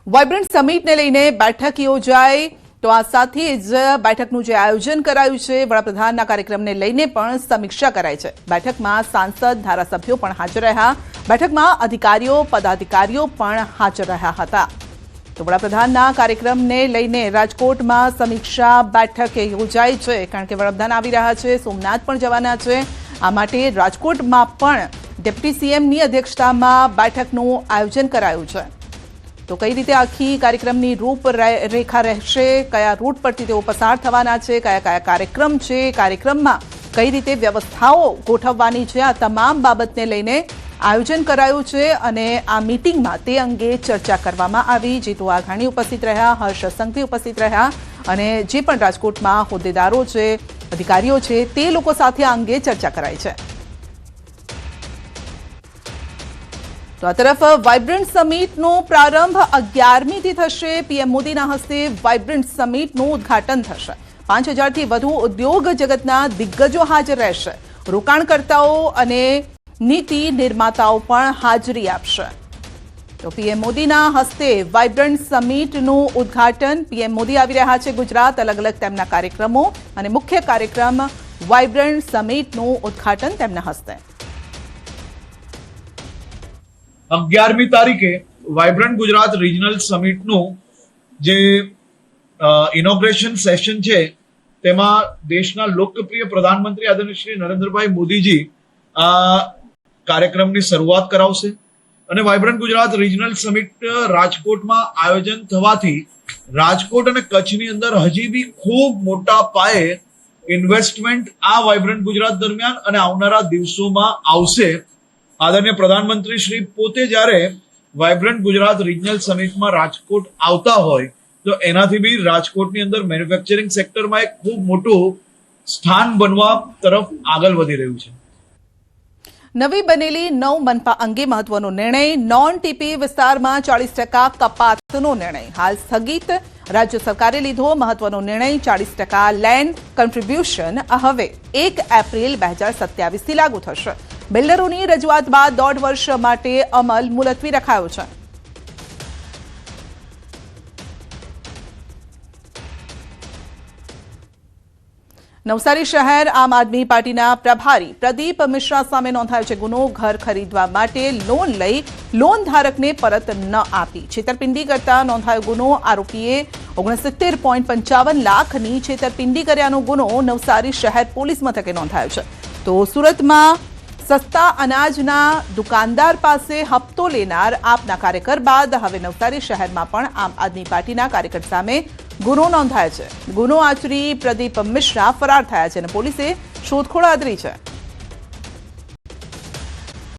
Vibrant સમિટને લઈને બેઠક યોજાઈ તો આ સાથે જ બેઠકનું જે આયોજન કરાયું છે વડાપ્રધાનના કાર્યક્રમને લઈને પણ સમીક્ષા કરાઈ છે। બેઠકમાં સાંસદ ધારાસભ્યો પણ હાજર રહ્યા। બેઠકમાં અધિકારીઓ પદાધિકારીઓ પણ હાજર રહ્યા હતા। તો વડાપ્રધાનના કાર્યક્રમને લઈને રાજકોટમાં સમીક્ષા બેઠક યોજાઈ છે કારણ કે વડાપ્રધાન આવી રહ્યા છે, સોમનાથ પણ જવાના છે। આ માટે રાજકોટમાં પણ ડેપ્યુટી સીએમની અધ્યક્ષતામાં બેઠકનું આયોજન કરાયું છે। તો કઈ રીતે આખી કાર્યક્રમની રૂપરેખા રહેશે, કયા રૂટ પરથી તેઓ પસાર થવાના છે, કયા કયા કાર્યક્રમ છે, કાર્યક્રમમાં કઈ રીતે વ્યવસ્થાઓ ગોઠવવાની છે, આ તમામ બાબતને લઈને આયોજન કરાયું છે અને આ મીટિંગમાં તે અંગે ચર્ચા કરવામાં આવી। જીતુ વાઘાણી ઉપસ્થિત રહ્યા, હર્ષ સંઘવી ઉપસ્થિત રહ્યા અને જે પણ રાજકોટમાં હોદ્દેદારો છે, અધિકારીઓ છે તે લોકો સાથે આ અંગે ચર્ચા કરાઈ છે। તો આ તરફ વાઇબ્રન્ટ સમિટનો પ્રારંભ 11મીથી થશે। પીએમ મોદીના હસ્તે વાઇબ્રન્ટ સમિટનું ઉદ્ઘાટન થશે। 5000થી વધુ ઉદ્યોગ જગતના દિગ્ગજો હાજર રહેશે। રોકાણકર્તાઓ અને નીતિ નિર્માતાઓ પણ હાજરી આપશે। તો પીએમ મોદીના હસ્તે વાઇબ્રન્ટ સમિટનું ઉદ્ઘાટન। પીએમ મોદી આવી રહ્યા છે ગુજરાત, અલગ અલગ તેમના કાર્યક્રમો અને મુખ્ય કાર્યક્રમ વાઇબ્રન્ટ સમિટનું ઉદ્ઘાટન તેમના હસ્તે। 11મી તારીખે વાઇબ્રન્ટ ગુજરાત રિજનલ સમિટનું જે ઇનોગ્રેશન સેશન છે તેમાં દેશના લોકપ્રિય પ્રધાનમંત્રી આદરણીય શ્રી નરેન્દ્રભાઈ મોદીજી આ કાર્યક્રમની શરૂઆત કરાવશે અને વાઇબ્રન્ટ ગુજરાત રિજનલ સમિટ રાજકોટમાં આયોજન થવાથી રાજકોટ અને કચ્છની અંદર હજી બી ખૂબ મોટા પાયે ઇન્વેસ્ટમેન્ટ આ વાઇબ્રન્ટ ગુજરાત દરમિયાન અને આવનારા દિવસોમાં આવશે। આદરણીય પ્રધાનમંત્રી શ્રી પોતે જ્યારે વાઇબ્રન્ટ ગુજરાત રિજનલ સમિટમાં રાજકોટ આવતા હોય તો એનાથી બી રાજકોટની અંદર મેન્યુફેક્ચરિંગ સેક્ટરમાં એક ખૂબ મોટું સ્થાન બનવા તરફ આગળ વધી રહ્યું છે। નવી બનેલી 9 મનપા અંગે મહત્વનો નિર્ણય। નોન ટીપી વિસ્તારમાં 40% કપાતનો નિર્ણય હાલ સ્થગિત। રાજ્ય સરકારે લીધો મહત્વનો નિર્ણય। 40% લેન્ડ કન્ટ્રીબ્યુશન હવે 1 એપ્રિલ 2027થી લાગુ થશે। બિલ્ડરોની રજૂઆત બાદ 1.5 વર્ષ માટે અમલ મુલતવી રખાયો છે। નવસારી શહેર આમ આદમી પાર્ટીના પ્રભારી પ્રદીપ મિશ્રા સામે નોંધાયો છે ગુનો। ઘર ખરીદવા માટે લોન લઈ લોન ધારકને પરત ન આપી છેતરપિંડી કરતા નોંધાયો ગુનો। આરોપીએ 69.55 લાખની છેતરપિંડી કર્યાનો ગુનો નવસારી શહેર પોલીસ મથકે નોંધાયો છે। તો સુરતમાં સસ્તા અનાજના દુકાનદાર પાસે હપ્તો લેનાર આપના કાર્યકર બાદ હવે નવસારી શહેરમાં પણ આમ આદમી પાર્ટીના કાર્યકર સામે ગુનો નોંધાયો છે। ગુનો આચરી પ્રદીપ મિશ્રા ફરાર થયા છે અને પોલીસે શોધખોળ આદરી છે।